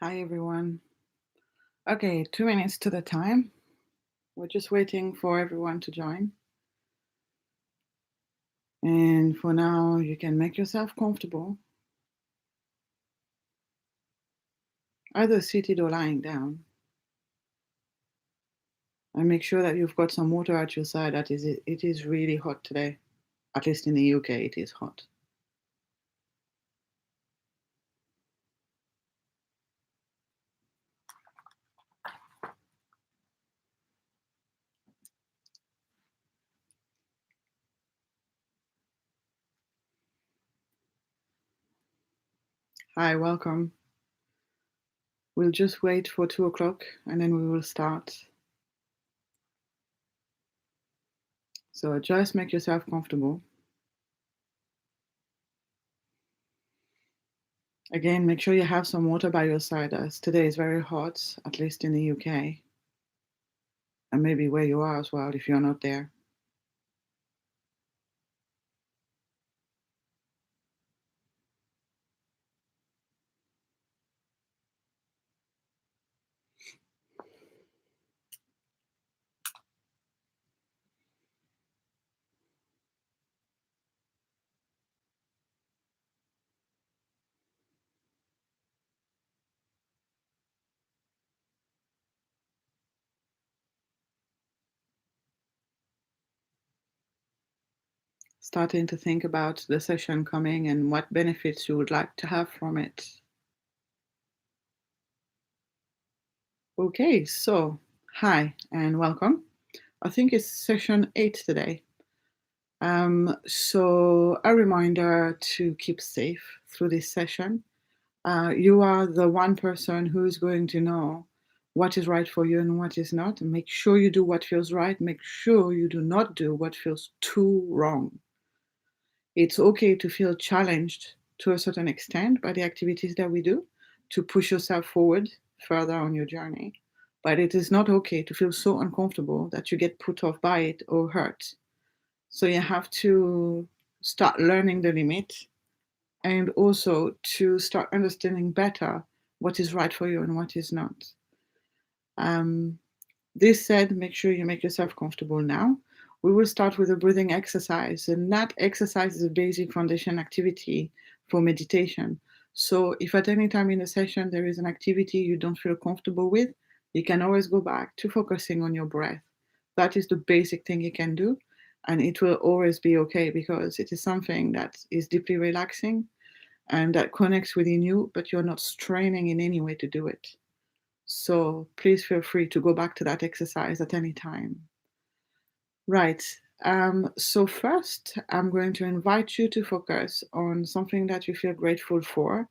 Hi, everyone. Okay, 2 minutes to the time. We're just waiting for everyone to join. And for now, you can make yourself comfortable, either seated or lying down. And make sure that you've got some water at your side. It is really hot today. At least in the UK, it is hot. Hi, welcome. We'll just wait for 2 o'clock and then we will start. So just make yourself comfortable. Again, make sure you have some water by your side as today is very hot, at least in the UK, and maybe where you are as well if you're not there. Starting to think about the session coming and what benefits you would like to have from it. Okay, so hi and welcome. I think it's session 8 today. So a reminder to keep safe through this session. You are the one person who is going to know what is right for you and what is not. Make sure you do what feels right. Make sure you do not do what feels too wrong. It's okay to feel challenged to a certain extent by the activities that we do to push yourself forward further on your journey. But it is not okay to feel so uncomfortable that you get put off by it or hurt. So you have to start learning the limit and also to start understanding better what is right for you and what is not. Um, this said, make sure you make yourself comfortable now. We will start with a breathing exercise, and that exercise is a basic foundation activity for meditation. So, if at any time in the session there is an activity you don't feel comfortable with, you can always go back to focusing on your breath. That is the basic thing you can do, and it will always be okay because it is something that is deeply relaxing and that connects within you, but you're not straining in any way to do it. So please feel free to go back to that exercise at any time. Right. So first, I'm going to invite you to focus on something that you feel grateful for,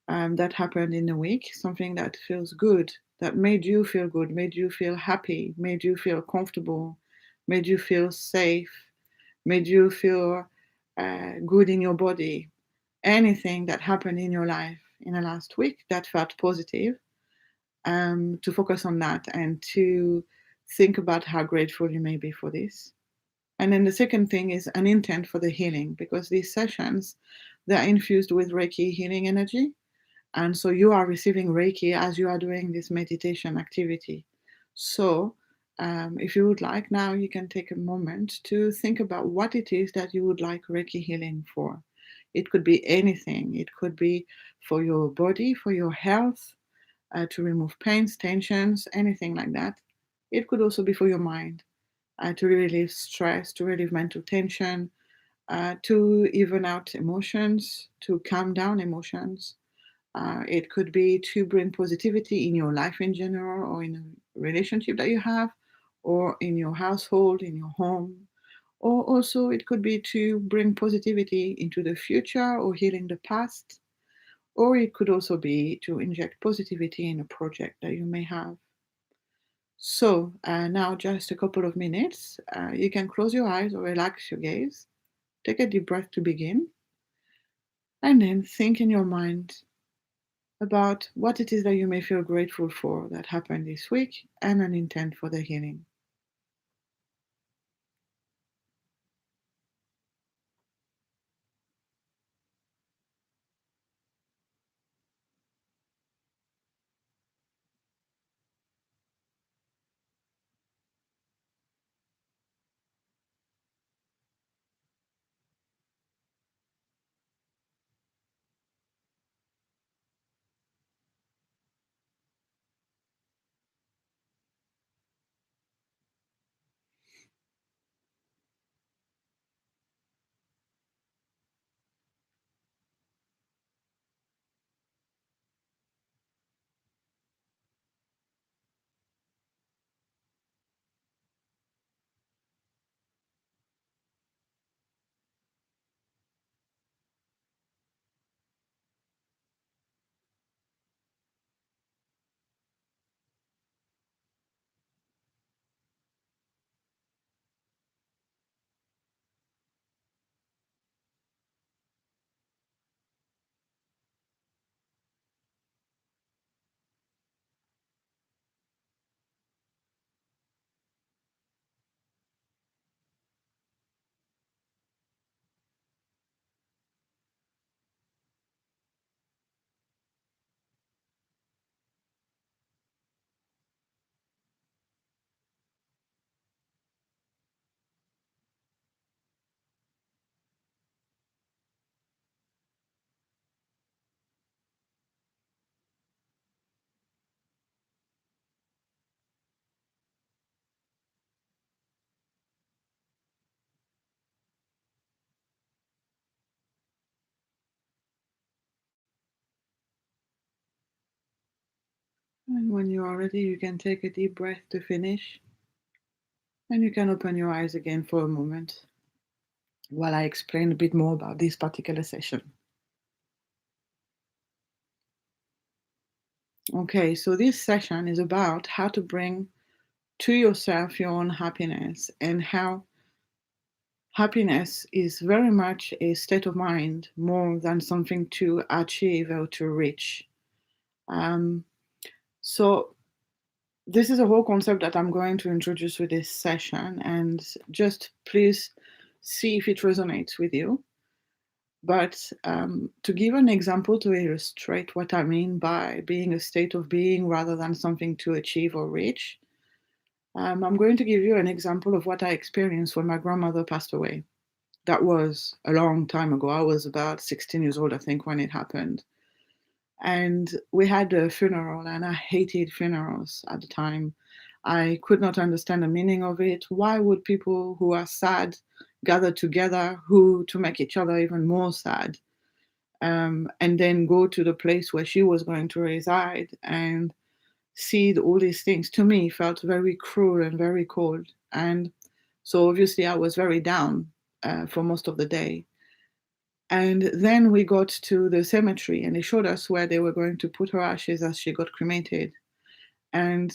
that happened in the week, something that feels good, that made you feel good, made you feel happy, made you feel comfortable, made you feel safe, made you feel good in your body. Anything that happened in your life in the last week that felt positive, to focus on that and to think about how grateful you may be for this. And then the second thing is an intent for the healing, because these sessions, they're infused with Reiki healing energy. And so you are receiving Reiki as you are doing this meditation activity. So if you would like, now you can take a moment to think about what it is that you would like Reiki healing for. It could be anything. It could be for your body, for your health, to remove pains, tensions, anything like that. It could also be for your mind, to relieve stress, to relieve mental tension, to even out emotions, to calm down emotions. It could be to bring positivity in your life in general, or in a relationship that you have, or in your household, in your home. Or also, it could be to bring positivity into the future or healing the past. Or it could also be to inject positivity in a project that you may have. So now, just a couple of minutes. You can close your eyes or relax your gaze. Take a deep breath to begin. And then think in your mind about what it is that you may feel grateful for that happened this week and an intent for the healing. And when you are ready, you can take a deep breath to finish. And you can open your eyes again for a moment while I explain a bit more about this particular session. Okay, so this session is about how to bring to yourself your own happiness, and how happiness is very much a state of mind more than something to achieve or to reach. Um, so, this is a whole concept that I'm going to introduce with this session, and just please see if it resonates with you. But to give an example to illustrate what I mean by being a state of being rather than something to achieve or reach, I'm going to give you an example of what I experienced when my grandmother passed away. That was a long time ago. I was about 16 years old, I think, when it happened. And we had a funeral, and I hated funerals at the time. I could not understand the meaning of it. Why would people who are sad gather together who to make each other even more sad? And then go to the place where she was going to reside and see all these things, to me felt very cruel and very cold. And so obviously I was very down for most of the day. And then we got to the cemetery, and they showed us where they were going to put her ashes as she got cremated. And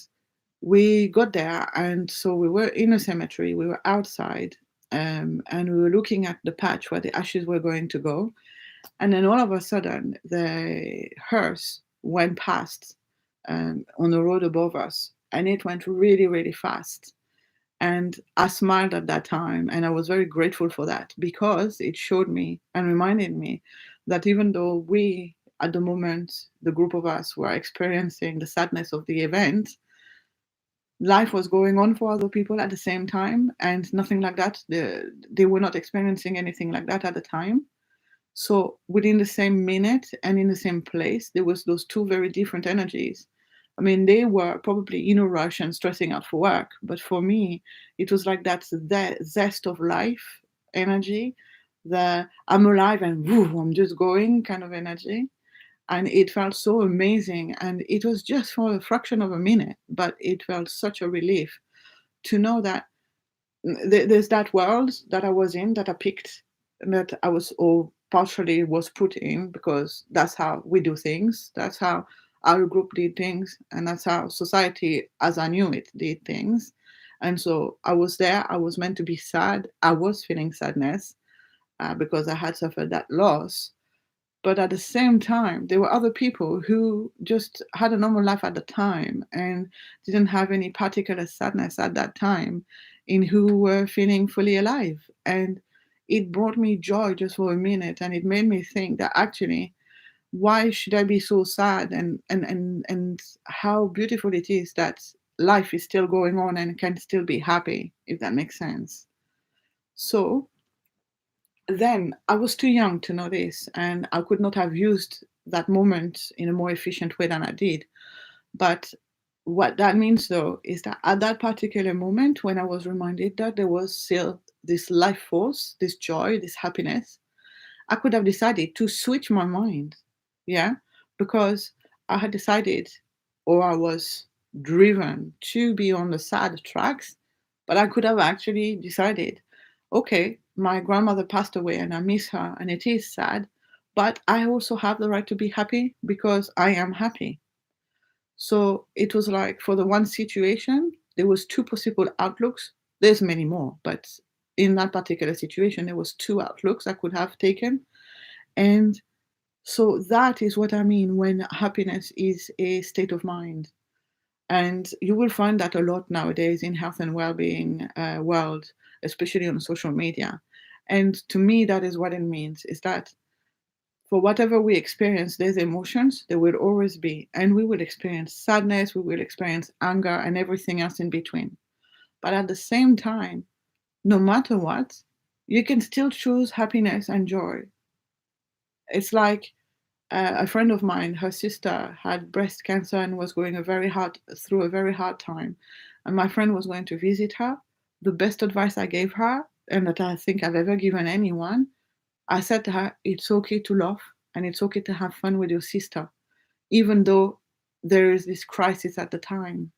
we got there, and so we were in a cemetery, we were outside, and we were looking at the patch where the ashes were going to go. And then all of a sudden, the hearse went past on the road above us, and it went really, really fast. And I smiled at that time, and I was very grateful for that, because it showed me and reminded me that even though we, at the moment, the group of us, were experiencing the sadness of the event, life was going on for other people at the same time, and nothing like that. They were not experiencing anything like that at the time. So within the same minute and in the same place, there was those two very different energies. I mean, they were probably in a rush and stressing out for work, but for me, it was like that zest of life energy, the I'm alive and woo, I'm just going kind of energy. And it felt so amazing. And it was just for a fraction of a minute, but it felt such a relief to know that there's that world that I was in, that I picked, that I was, or partially was put in, because that's how we do things. That's how our group did things, and that's how society, as I knew it, did things. And so I was there. I was meant to be sad. I was feeling sadness because I had suffered that loss. But at the same time, there were other people who just had a normal life at the time and didn't have any particular sadness at that time, in who were feeling fully alive. And it brought me joy just for a minute, and it made me think that actually, why should I be so sad? And how beautiful it is that life is still going on and can still be happy, if that makes sense. So then I was too young to know this, and I could not have used that moment in a more efficient way than I did. But what that means, though, is that at that particular moment, when I was reminded that there was still this life force, this joy, this happiness, I could have decided to switch my mind. Yeah. Because I had decided, or I was driven to be on the sad tracks, but I could have actually decided, okay, my grandmother passed away and I miss her and it is sad, but I also have the right to be happy because I am happy. So it was like, for the one situation, there was two possible outlooks. There's many more, but in that particular situation, there was two outlooks I could have taken. And so that is what I mean when happiness is a state of mind. And you will find that a lot nowadays in health and well-being world, especially on social media. And to me, that is what it means, is that for whatever we experience, there's emotions, there will always be. And we will experience sadness, we will experience anger, and everything else in between. But at the same time, no matter what, you can still choose happiness and joy. It's like a friend of mine, her sister had breast cancer and was going through a very hard time. And my friend was going to visit her. The best advice I gave her, and that I think I've ever given anyone, I said to her, it's okay to laugh and it's okay to have fun with your sister, even though there is this crisis at the time.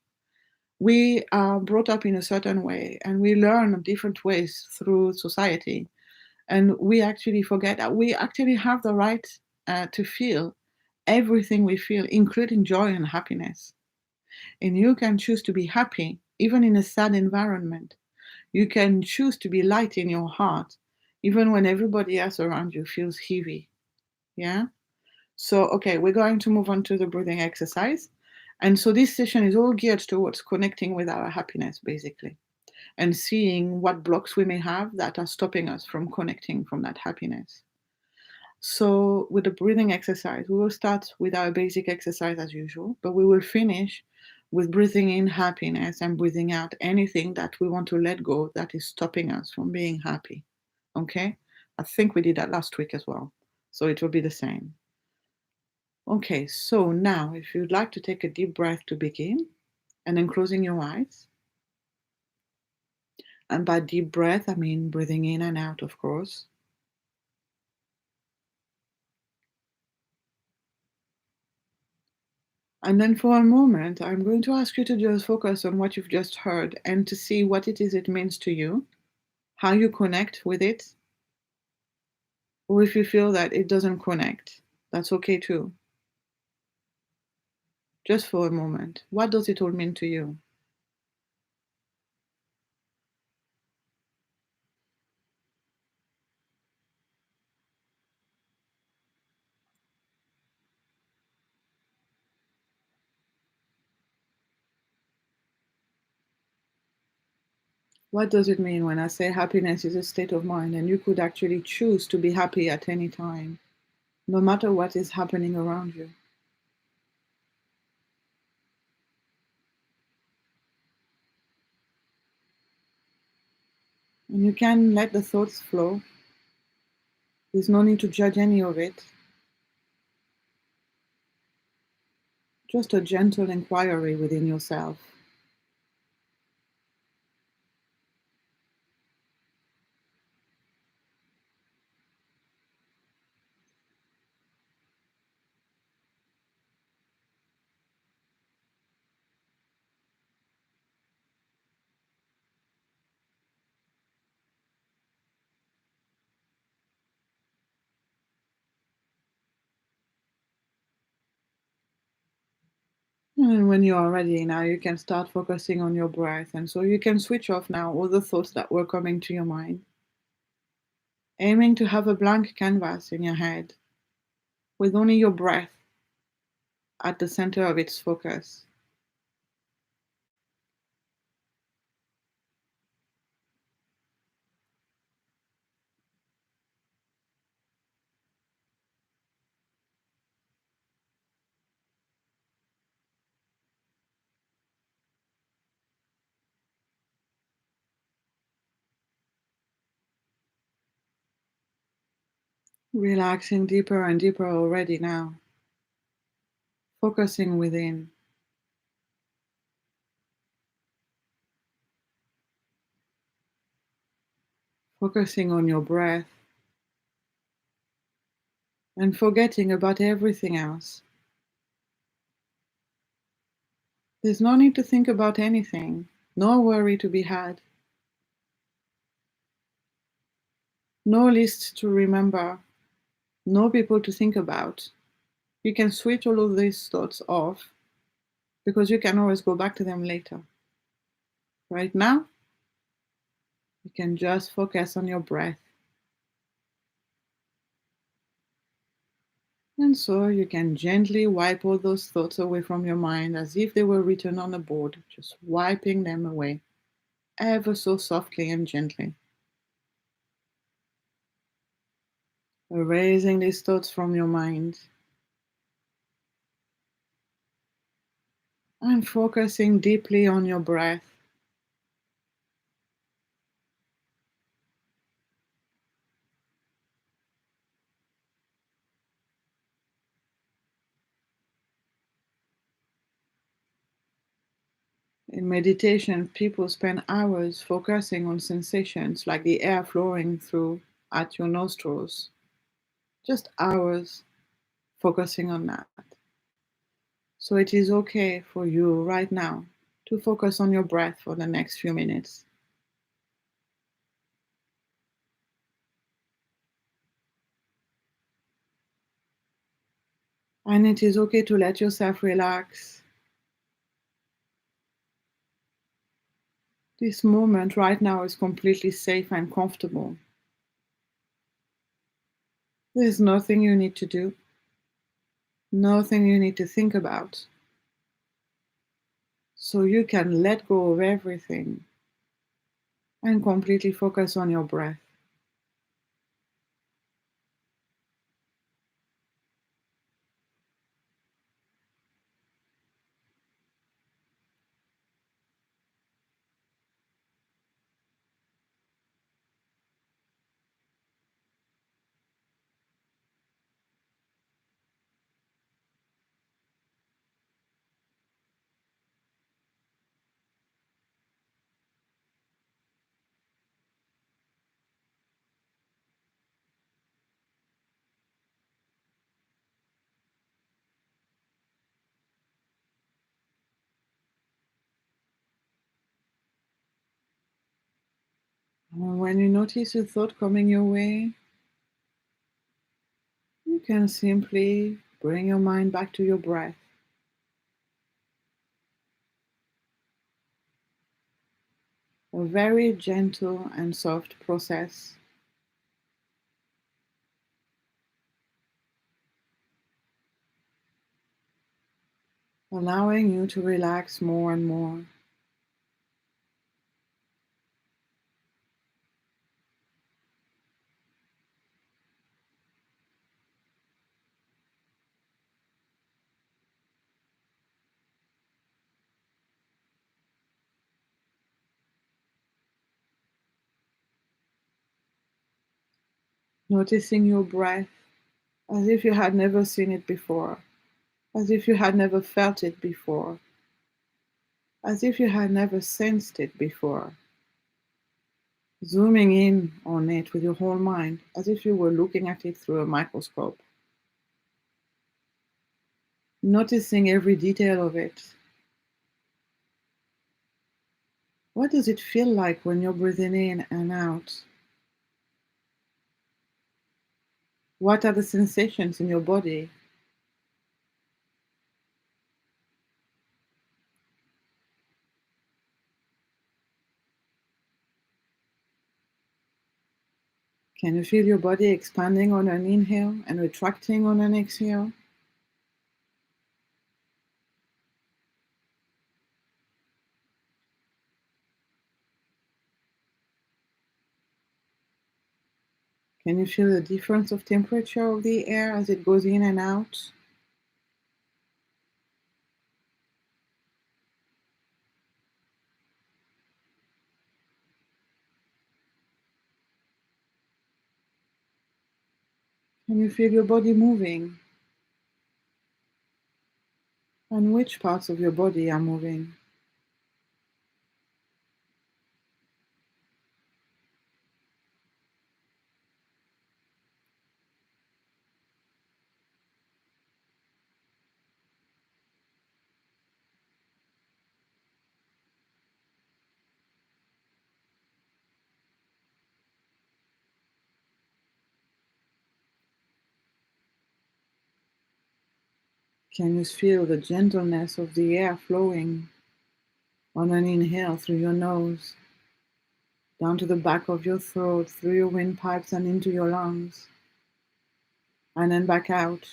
We are brought up in a certain way and we learn different ways through society. And we actually forget that we actually have the right to feel everything we feel, including joy and happiness. And you can choose to be happy even in a sad environment. You can choose to be light in your heart even when everybody else around you feels heavy. Yeah? So, okay, we're going to move on to the breathing exercise. And so this session is all geared towards connecting with our happiness, basically, and seeing what blocks we may have that are stopping us from connecting from that happiness. So, with the breathing exercise, we will start with our basic exercise as usual, but we will finish with breathing in happiness and breathing out anything that we want to let go that is stopping us from being happy. Okay? I think we did that last week as well. So, it will be the same. Okay, so now if you'd like to take a deep breath to begin, and then closing your eyes. And by deep breath, I mean breathing in and out, of course. And then for a moment, I'm going to ask you to just focus on what you've just heard and to see what it is it means to you, how you connect with it, or if you feel that it doesn't connect, that's okay too. Just for a moment, what does it all mean to you? What does it mean when I say happiness is a state of mind and you could actually choose to be happy at any time, no matter what is happening around you? And you can let the thoughts flow. There's no need to judge any of it. Just a gentle inquiry within yourself. And when you are ready now, you can start focusing on your breath. And so you can switch off now all the thoughts that were coming to your mind, aiming to have a blank canvas in your head with only your breath at the center of its focus. Relaxing deeper and deeper already now, focusing within, focusing on your breath, and forgetting about everything else. There's no need to think about anything, no worry to be had, no list to remember, no people to think about. You can switch all of these thoughts off because you can always go back to them later. Right now, you can just focus on your breath. And so you can gently wipe all those thoughts away from your mind as if they were written on a board, just wiping them away ever so softly and gently. Erasing these thoughts from your mind and focusing deeply on your breath. In meditation, people spend hours focusing on sensations like the air flowing through at your nostrils. Just hours focusing on that. So it is okay for you right now to focus on your breath for the next few minutes. And it is okay to let yourself relax. This moment right now is completely safe and comfortable. There's nothing you need to do, nothing you need to think about. So you can let go of everything and completely focus on your breath. And when you notice a thought coming your way, you can simply bring your mind back to your breath. A very gentle and soft process, allowing you to relax more and more. Noticing your breath as if you had never seen it before, as if you had never felt it before, as if you had never sensed it before. Zooming in on it with your whole mind, as if you were looking at it through a microscope. Noticing every detail of it. What does it feel like when you're breathing in and out? What are the sensations in your body? Can you feel your body expanding on an inhale and retracting on an exhale? Can you feel the difference of temperature of the air as it goes in and out? Can you feel your body moving? And which parts of your body are moving? Can you feel the gentleness of the air flowing on an inhale through your nose, down to the back of your throat, through your windpipes and into your lungs, and then back out?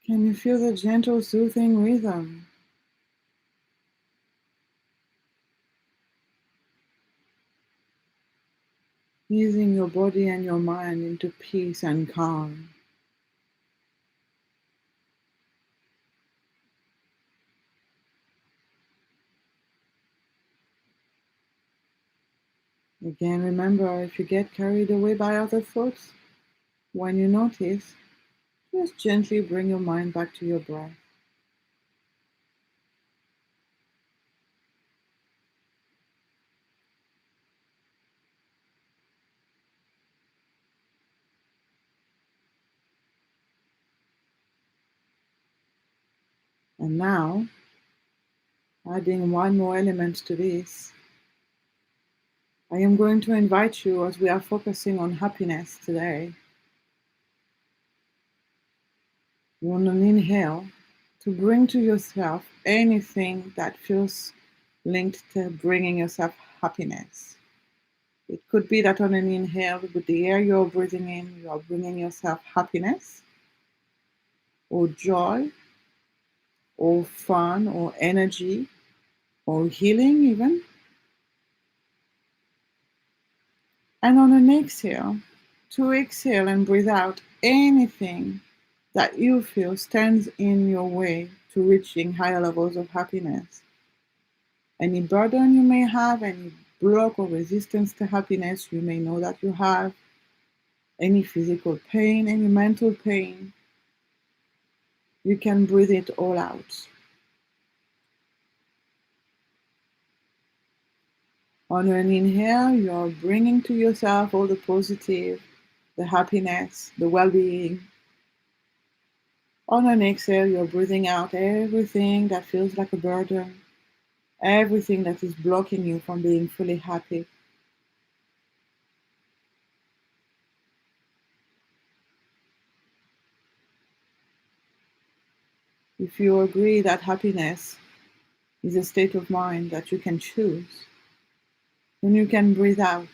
Can you feel the gentle, soothing rhythm, easing your body and your mind into peace and calm? Again, remember, if you get carried away by other thoughts, when you notice, just gently bring your mind back to your breath. And now, adding one more element to this, I am going to invite you, as we are focusing on happiness today, on an inhale, to bring to yourself anything that feels linked to bringing yourself happiness. It could be that on an inhale, with the air you're breathing in, you are bringing yourself happiness, or joy, or fun, or energy, or healing, even. And on an exhale, to exhale and breathe out anything that you feel stands in your way to reaching higher levels of happiness. Any burden you may have, any block or resistance to happiness you may know that you have, any physical pain, any mental pain, you can breathe it all out. On an inhale, you're bringing to yourself all the positive, the happiness, the well being. On an exhale, you're breathing out everything that feels like a burden, everything that is blocking you from being fully happy. If you agree that happiness is a state of mind that you can choose, then you can breathe out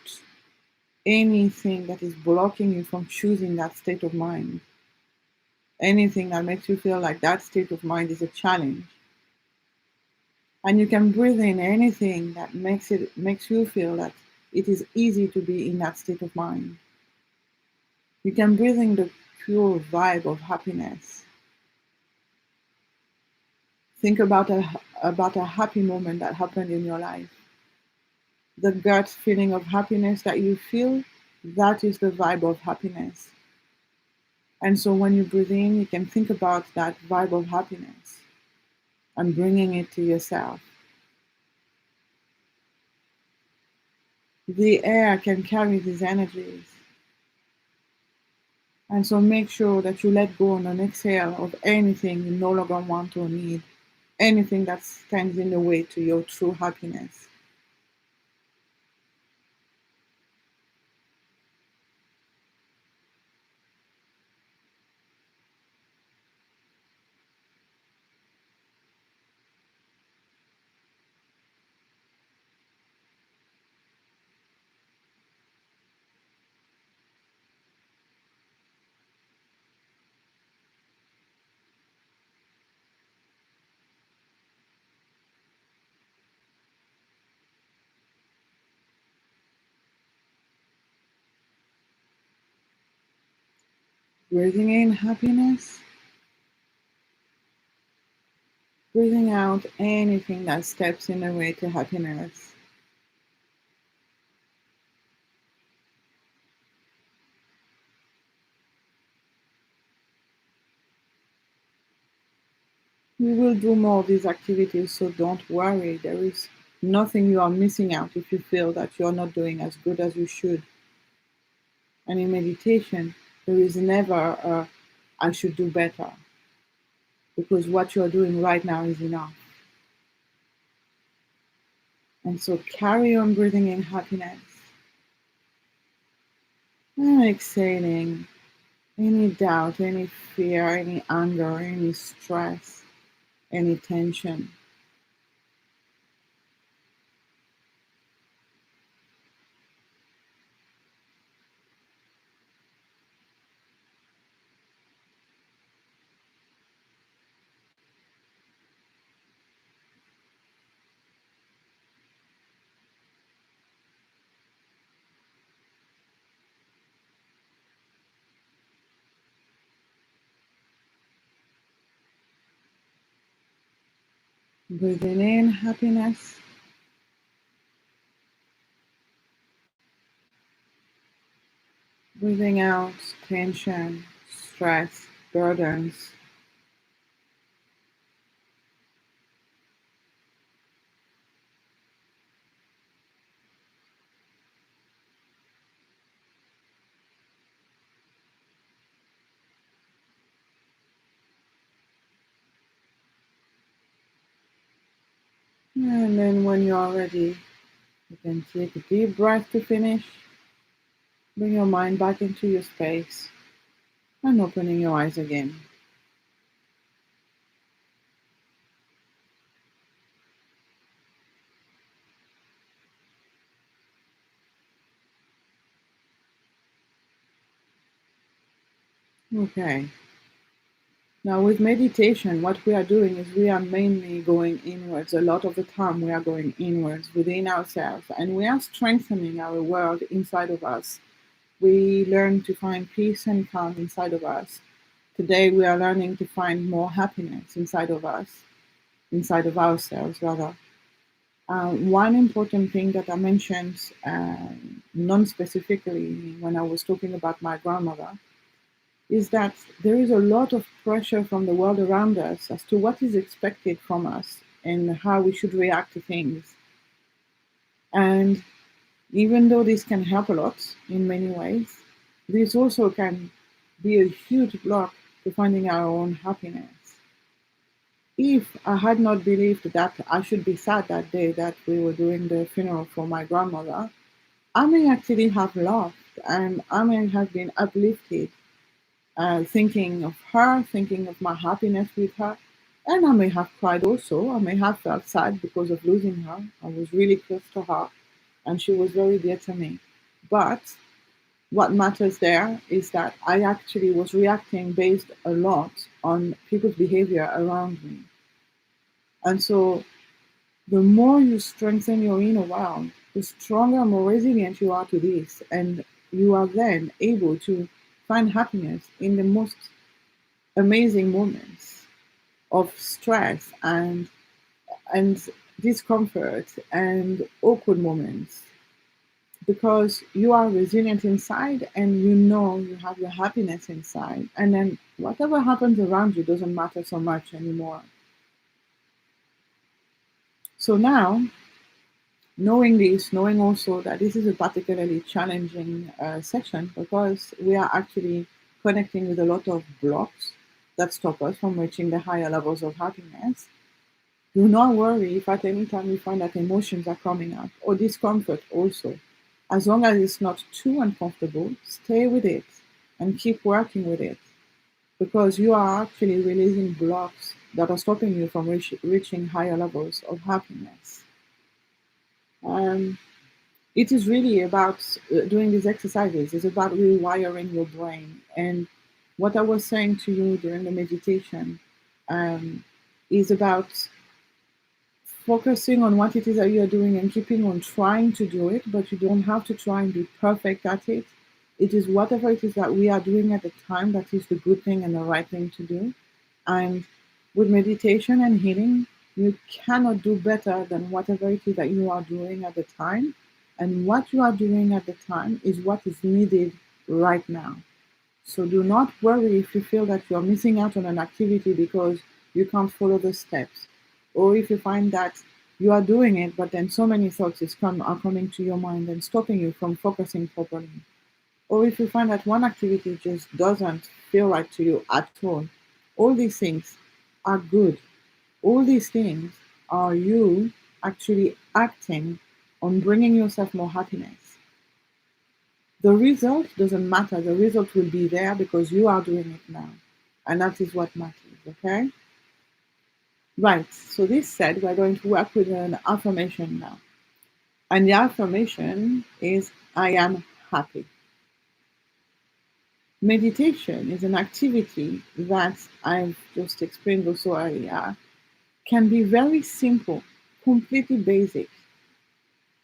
anything that is blocking you from choosing that state of mind, anything that makes you feel like that state of mind is a challenge. And you can breathe in anything that makes you feel that it is easy to be in that state of mind. You can breathe in the pure vibe of happiness. Think about a happy moment that happened in your life. The gut feeling of happiness that you feel, that is the vibe of happiness. And so when you breathe in, you can think about that vibe of happiness and bringing it to yourself. The air can carry these energies. And so make sure that you let go on an exhale of anything you no longer want or need, anything that stands in the way to your true happiness. Breathing in happiness, breathing out anything that steps in the way to happiness. We will do more of these activities, so don't worry. There is nothing you are missing out if you feel that you're not doing as good as you should. And in meditation, there is never a I should do better, because what you're doing right now is enough. And so carry on breathing in happiness and exhaling any doubt, any fear, any anger, any stress, any tension. Breathing in happiness Breathing out tension, stress, burdens. And then when you are ready, you can take a deep breath to finish. Bring your mind back into your space and opening your eyes again. Okay. Now, with meditation, what we are doing is we are mainly going inwards. A lot of the time, we are going inwards within ourselves and we are strengthening our world inside of us. We learn to find peace and calm inside of us. Today, we are learning to find more happiness inside of us, inside of ourselves, rather. One important thing that I mentioned non specifically when I was talking about my grandmother is that there is a lot of pressure from the world around us as to what is expected from us and how we should react to things. And even though this can help a lot in many ways, this also can be a huge block to finding our own happiness. If I had not believed that I should be sad that day that we were doing the funeral for my grandmother, I may actually have laughed and I may have been uplifted, thinking of her, thinking of my happiness with her. And I may have cried also. I may have felt sad because of losing her. I was really close to her and she was very dear to me. But what matters there is that I actually was reacting based a lot on people's behavior around me. And so the more you strengthen your inner world, the stronger, more resilient you are to this. And you are then able to find happiness in the most amazing moments of stress and discomfort and awkward moments because you are resilient inside and you know you have your happiness inside and then whatever happens around you doesn't matter so much anymore. So now, knowing this, knowing also that this is a particularly challenging session because we are actually connecting with a lot of blocks that stop us from reaching the higher levels of happiness. Do not worry if at any time you find that emotions are coming up or discomfort also. As long as it's not too uncomfortable, stay with it and keep working with it because you are actually releasing blocks that are stopping you from reaching higher levels of happiness. Um, it is really about doing these exercises. It's about rewiring your brain. And what I was saying to you during the meditation um, is about focusing on what it is that you're doing and keeping on trying to do it, but you don't have to try and be perfect at it. It is whatever it is that we are doing at the time that is the good thing and the right thing to do. And with meditation and healing, you cannot do better than whatever it is that you are doing at the time. And what you are doing at the time is what is needed right now. So do not worry if you feel that you're missing out on an activity because you can't follow the steps. Or if you find that you are doing it, but then so many thoughts are coming to your mind and stopping you from focusing properly. Or if you find that one activity just doesn't feel right to you at all these things are good. All these things are you actually acting on bringing yourself more happiness. The result doesn't matter. The result will be there because you are doing it now. And that is what matters, okay? Right. So this said, we're going to work with an affirmation now. And the affirmation is I am happy. Meditation is an activity that I've just explained also earlier, can be very simple, completely basic.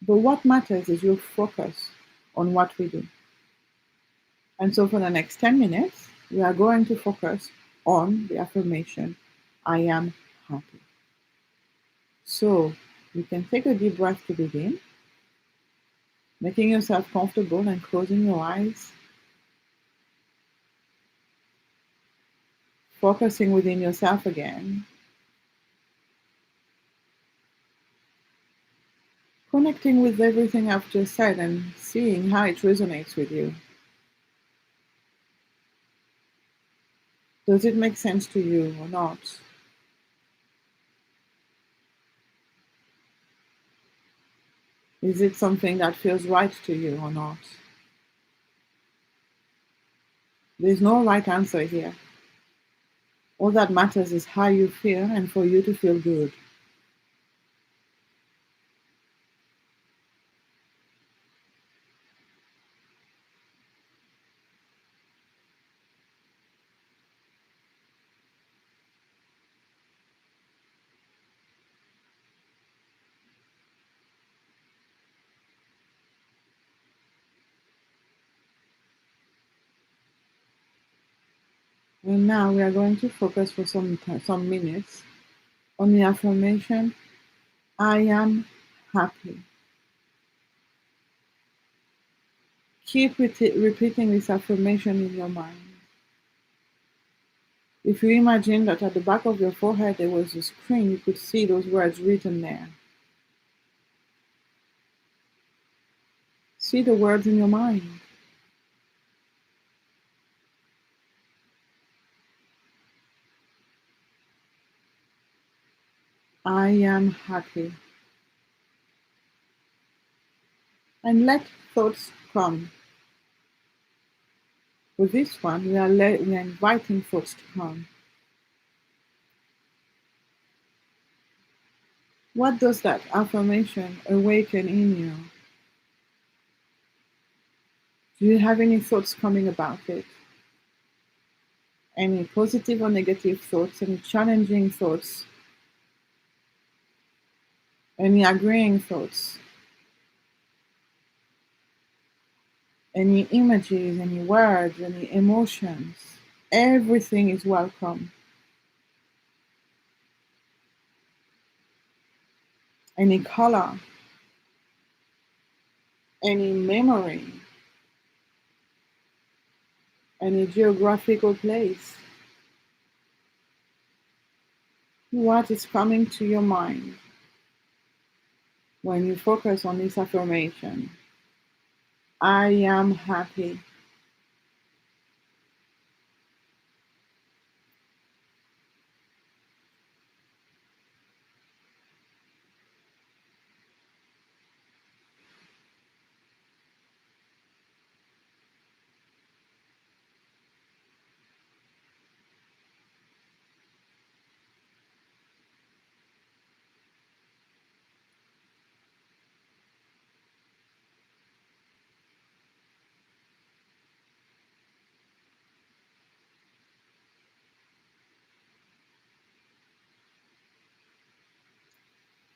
But what matters is your focus on what we do. And so for the next 10 minutes, we are going to focus on the affirmation, I am happy. So you can take a deep breath to begin, making yourself comfortable and closing your eyes. focusing within yourself again, connecting with everything I've just said and seeing how it resonates with you. Does it make sense to you or not? Is it something that feels right to you or not? There's no right answer here. All that matters is how you feel and for you to feel good. And now we are going to focus for some minutes on the affirmation, I am happy. Keep repeating this affirmation in your mind. If you imagine that at the back of your forehead there was a screen, you could see those words written there. See the words in your mind. I am happy. And let thoughts come. With this one, we are inviting thoughts to come. What does that affirmation awaken in you? Do you have any thoughts coming about it? Any positive or negative thoughts, any challenging thoughts, any agreeing thoughts, any images, any words, any emotions? Everything is welcome. Any color, any memory, any geographical place. What is coming to your mind when you focus on this affirmation? I am happy.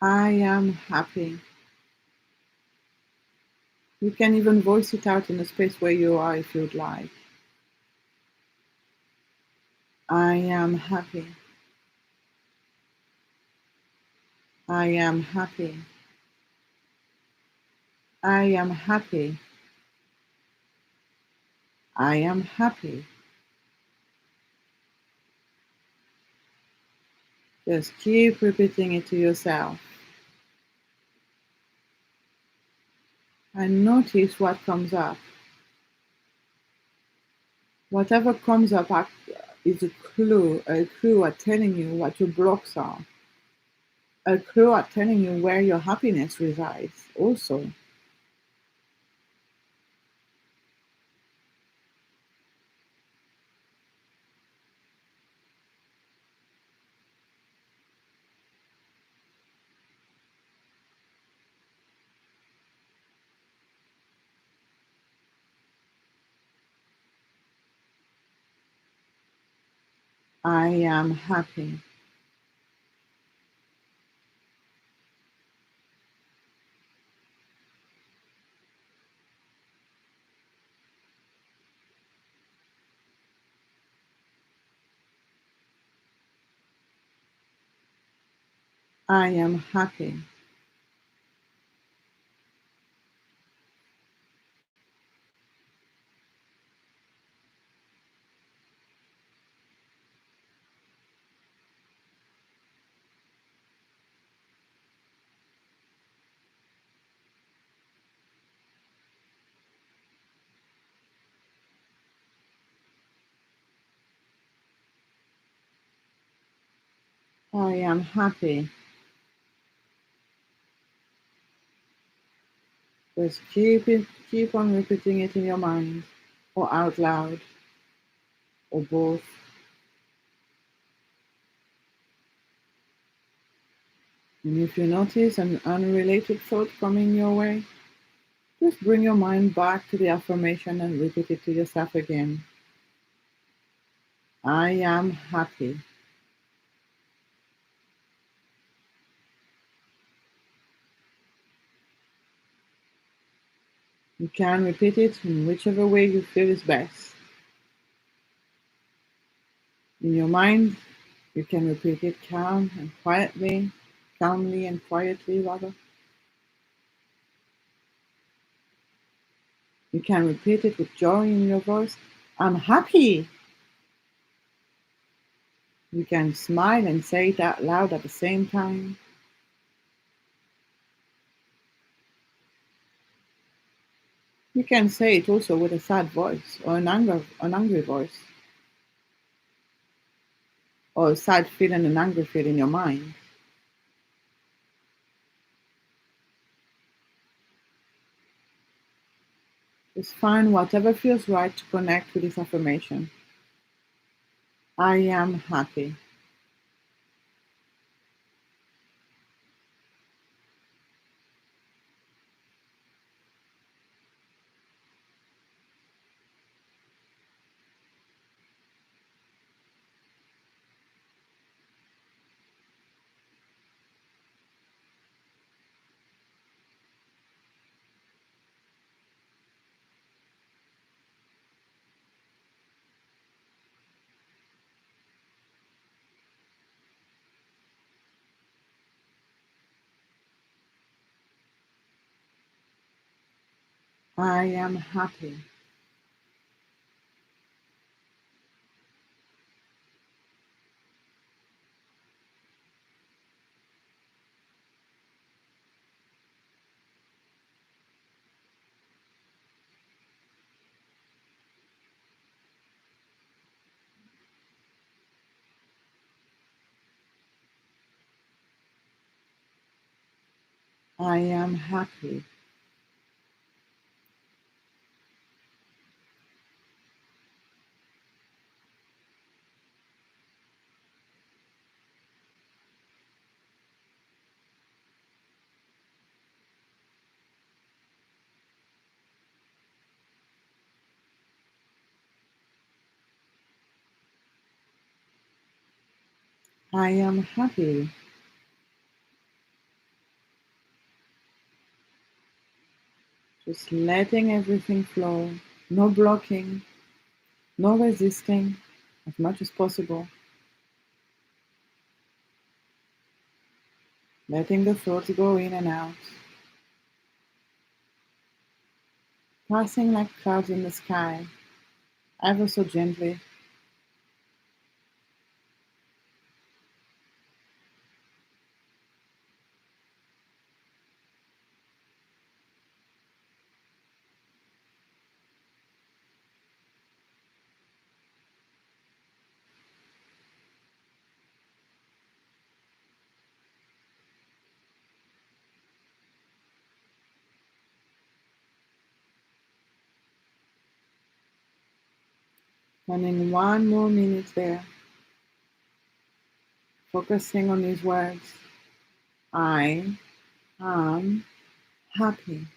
I am happy. You can even voice it out in the space where you are if you'd like. I am happy. I am happy. I am happy. I am happy. Just keep repeating it to yourself and notice what comes up. Whatever comes up is a clue at telling you what your blocks are, a clue at telling you where your happiness resides also. I am happy. I am happy. I am happy. Just keep on repeating it in your mind or out loud or both. And if you notice an unrelated thought coming your way, just bring your mind back to the affirmation and repeat it to yourself again. I am happy. You can repeat it in whichever way you feel is best. In your mind, you can repeat it calmly and quietly rather. You can repeat it with joy in your voice. I'm happy. You can smile and say it out loud at the same time. You can say it also with a sad voice or an angry voice, or a sad feel and an angry feel in your mind. Just find whatever feels right to connect with this affirmation. I am happy. I am happy. I am happy. I am happy. Just letting everything flow. No blocking, no resisting, as much as possible. Letting the thoughts go in and out. Passing like clouds in the sky, ever so gently. Spending one more minute there, focusing on these words. I am happy.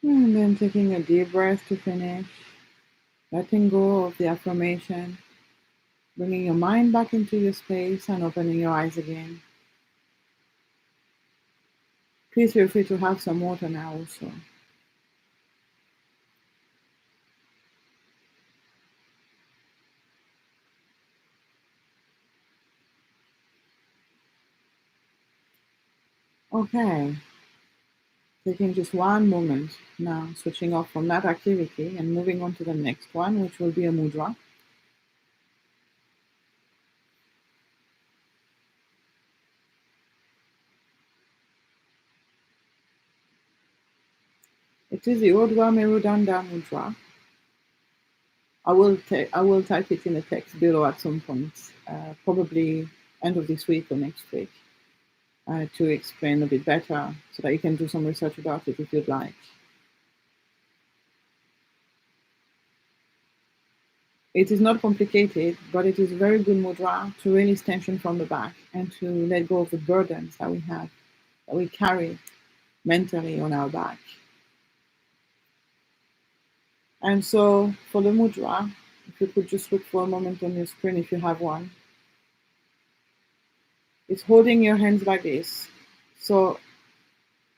And then taking a deep breath to finish, letting go of the affirmation, bringing your mind back into your space and opening your eyes again. Please feel free to have some water now also. Okay, taking just one moment now, switching off from that activity and moving on to the next one, which will be a mudra. It is the Urdhva Merudanda mudra. I will type it in the text below at some point, probably end of this week or next week, to explain a bit better so that you can do some research about it if you'd like. It is not complicated, but it is a very good mudra to release tension from the back and to let go of the burdens that we have, that we carry mentally on our back. And so for the mudra, if you could just look for a moment on your screen if you have one, it's holding your hands like this. So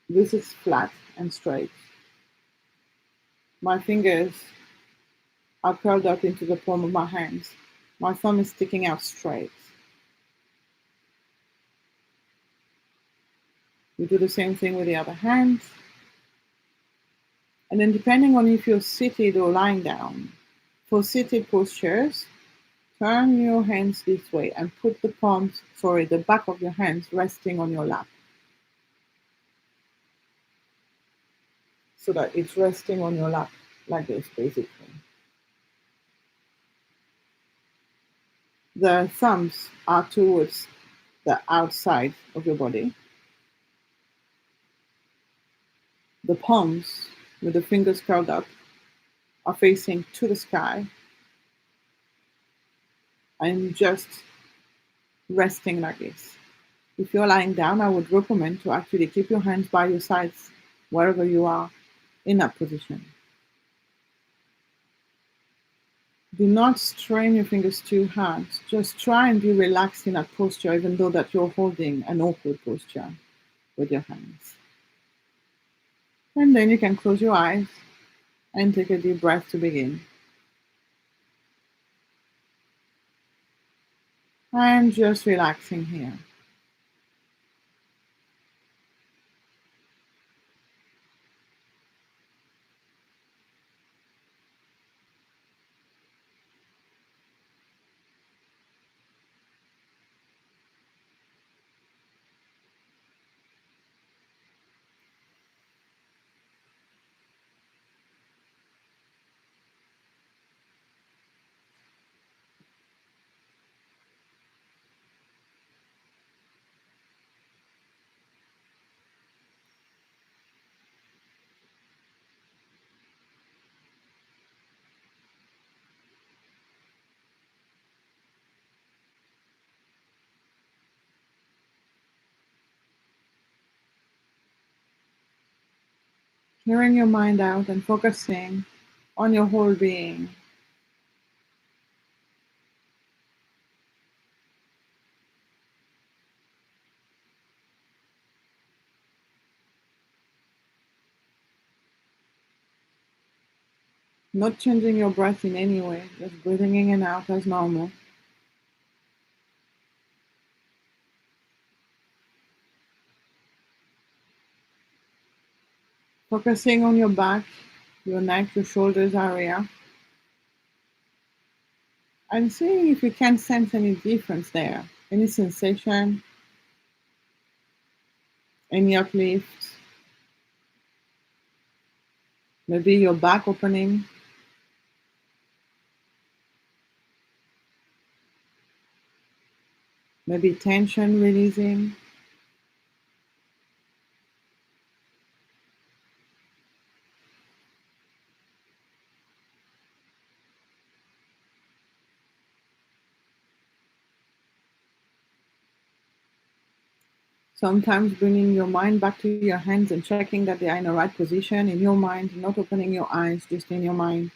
this is flat and straight. My fingers are curled up into the palm of my hands. My thumb is sticking out straight. We do the same thing with the other hand. And then depending on if you're seated or lying down, for seated postures, turn your hands this way and put the back of your hands resting on your lap. So that it's resting on your lap like this, basically. The thumbs are towards the outside of your body. The palms, with the fingers curled up, are facing to the sky and just resting like this. If you're lying down, I would recommend to actually keep your hands by your sides wherever you are in that position. Do not strain your fingers too hard. Just try and be relaxed in that posture, even though that you're holding an awkward posture with your hands. And then you can close your eyes and take a deep breath to begin. I'm just relaxing here. Clearing your mind out and focusing on your whole being. Not changing your breath in any way, just breathing in and out as normal. Focusing on your back, your neck, your shoulders area, and seeing if you can sense any difference there. Any sensation, any uplift, maybe your back opening, maybe tension releasing. Sometimes bringing your mind back to your hands and checking that they are in the right position in your mind, not opening your eyes, just in your mind,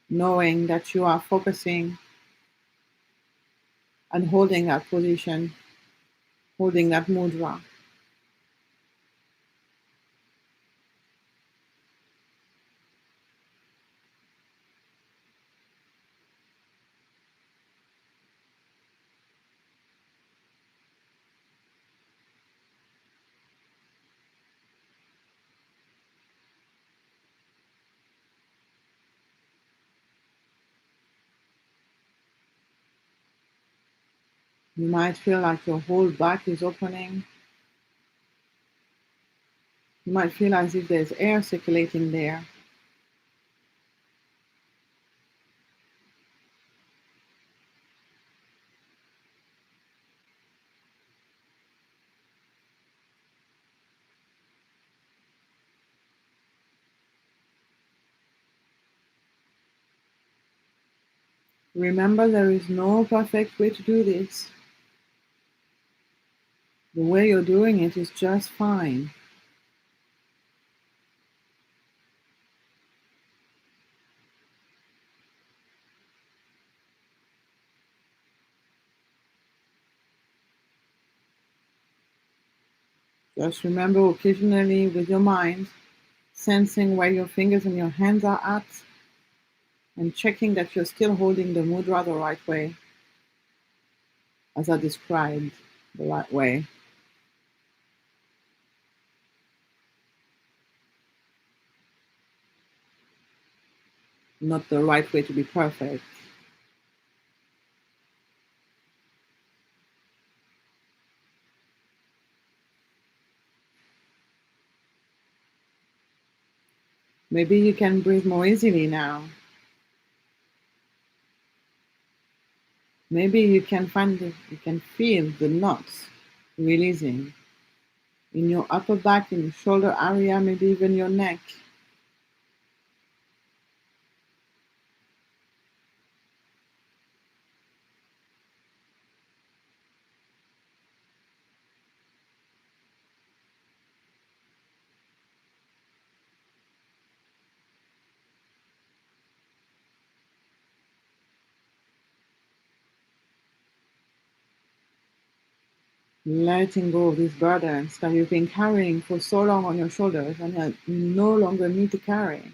knowing that you are focusing and holding that position, holding that mudra. You might feel like your whole back is opening. You might feel as if there's air circulating there. Remember, there is no perfect way to do this. The way you're doing it is just fine. Just remember occasionally with your mind, sensing where your fingers and your hands are at, and checking that you're still holding the mudra the right way, as I described, the right way. Not the right way to be perfect. Maybe you can breathe more easily now. Maybe you can you can feel the knots releasing in your upper back, in your shoulder area, maybe even your neck. Letting go of these burdens that you've been carrying for so long on your shoulders and that you no longer need to carry.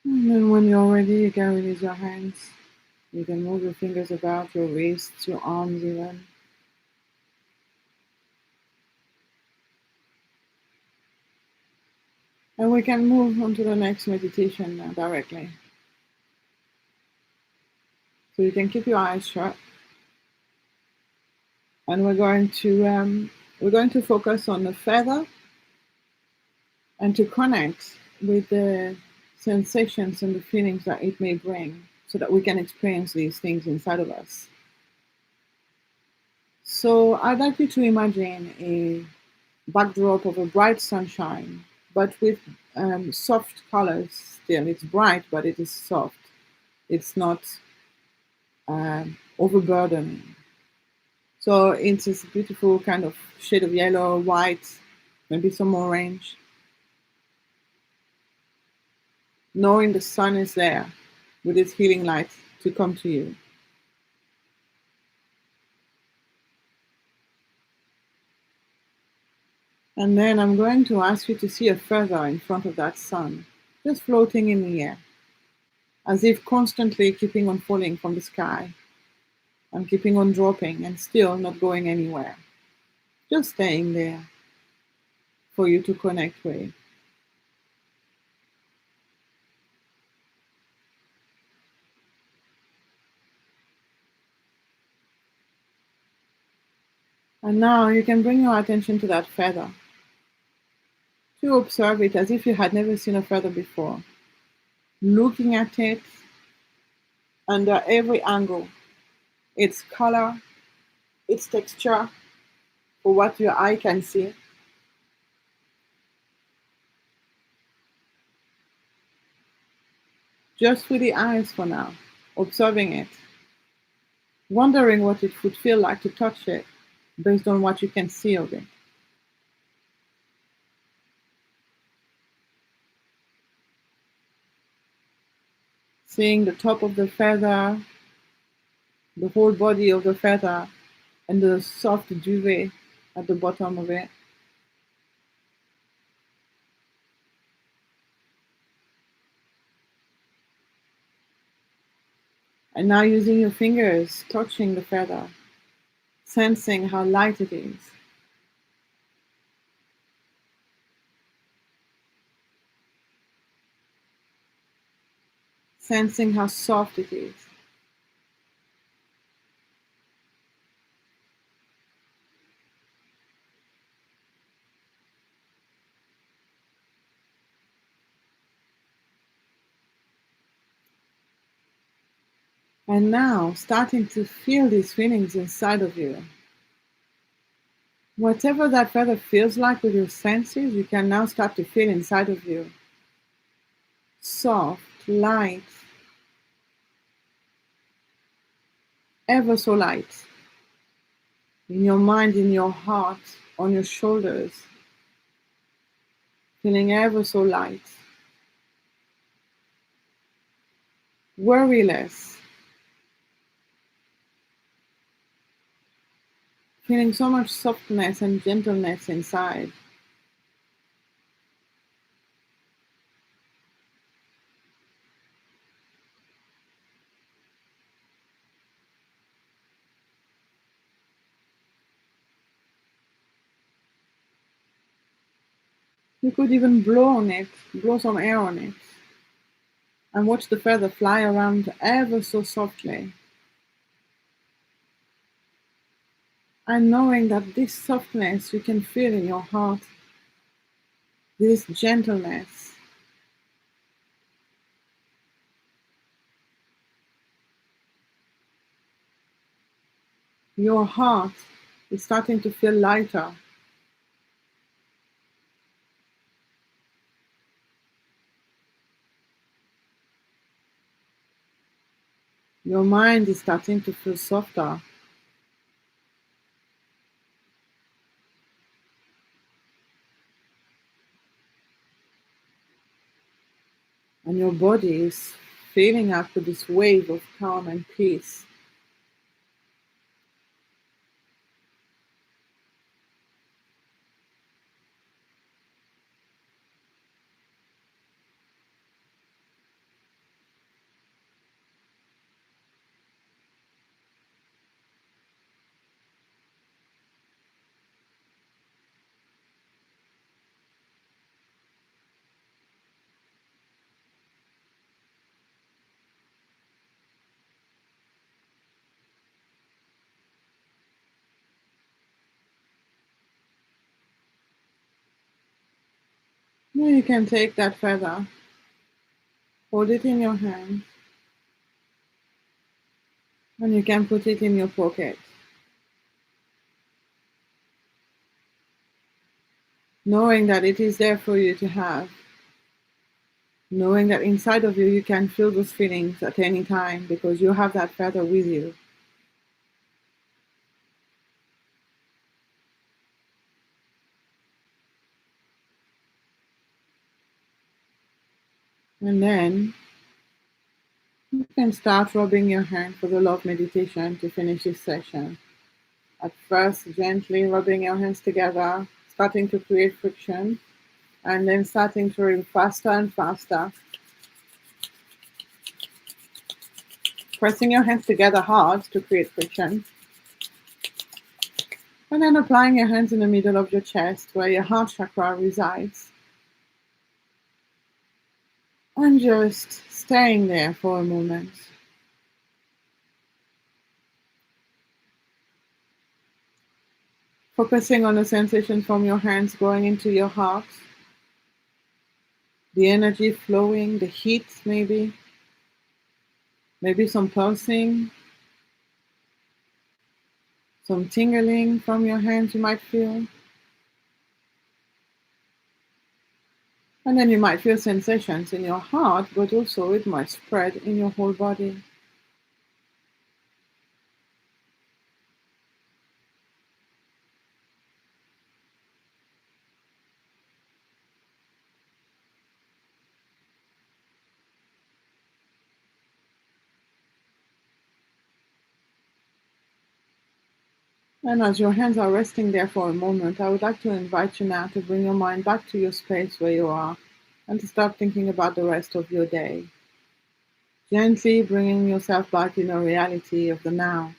And then when you're ready, you can release your hands. You can move your fingers about your wrists, your arms even. And we can move on to the next meditation now directly. So you can keep your eyes shut, and we're going to focus on the feather and to connect with the sensations and the feelings that it may bring, so that we can experience these things inside of us. So I'd like you to imagine a backdrop of a bright sunshine, but with soft colors still. It's bright, but it is soft. It's not overburdening. So it's this beautiful kind of shade of yellow, white, maybe some orange. Knowing the sun is there with its healing light to come to you. And then I'm going to ask you to see a feather in front of that sun, just floating in the air, as if constantly keeping on falling from the sky and keeping on dropping and still not going anywhere. Just staying there for you to connect with. And now you can bring your attention to that feather, to observe it as if you had never seen a feather before, looking at it under every angle, its color, its texture, for what your eye can see. Just with the eyes for now, observing it, wondering what it would feel like to touch it based on what you can see of it. Seeing the top of the feather, the whole body of the feather, and the soft duvet at the bottom of it. And now using your fingers, touching the feather, sensing how light it is. Sensing how soft it is. And now starting to feel these feelings inside of you. Whatever that feather feels like with your senses, you can now start to feel inside of you. Soft, light, ever so light. In your mind, in your heart, on your shoulders. Feeling ever so light. Worryless. Feeling so much softness and gentleness inside. You could even blow on it, blow some air on it, and watch the feather fly around ever so softly. And knowing that this softness you can feel in your heart, this gentleness, your heart is starting to feel lighter. Your mind is starting to feel softer. And your body is filling up with this wave of calm and peace. Now you can take that feather, hold it in your hand, and you can put it in your pocket. Knowing that it is there for you to have. Knowing that inside of you, you can feel those feelings at any time because you have that feather with you. And then you can start rubbing your hand for the love meditation to finish this session. At first, gently rubbing your hands together, starting to create friction, and then starting to rub faster and faster. Pressing your hands together hard to create friction. And then applying your hands in the middle of your chest where your heart chakra resides. And just staying there for a moment. Focusing on the sensation from your hands going into your heart The energy flowing, the heat maybe some pulsing, some tingling from your hands you might feel. And then you might feel sensations in your heart, but also it might spread in your whole body. And as your hands are resting there for a moment, I would like to invite you now to bring your mind back to your space where you are and to start thinking about the rest of your day. Gently bringing yourself back in the reality of the now.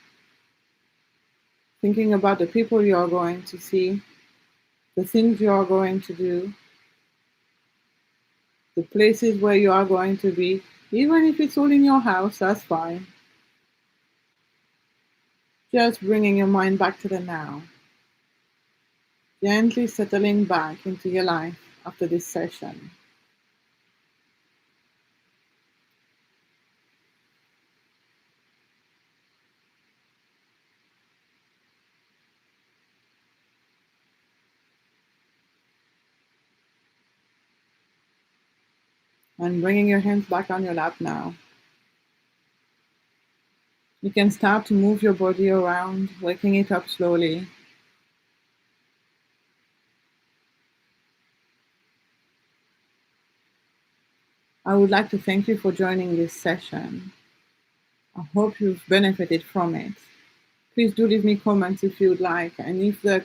Thinking about the people you are going to see, the things you are going to do, the places where you are going to be, even if it's all in your house, that's fine. Just bringing your mind back to the now. Gently settling back into your life after this session. And bringing your hands back on your lap now. You can start to move your body around, waking it up slowly. I would like to thank you for joining this session. I hope you've benefited from it. Please do leave me comments if you'd like, and if the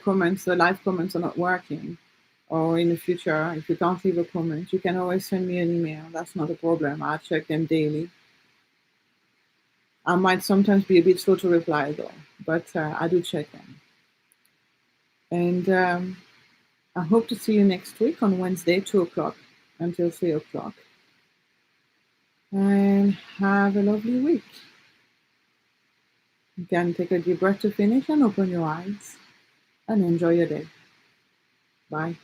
live comments are not working, or in the future, if you can't leave a comment, you can always send me an email. That's not a problem. I check them daily. I might sometimes be a bit slow to reply though, but I do check them. And I hope to see you next week on Wednesday, 2 o'clock until 3 o'clock. And have a lovely week. You can take a deep breath to finish and open your eyes and enjoy your day. Bye.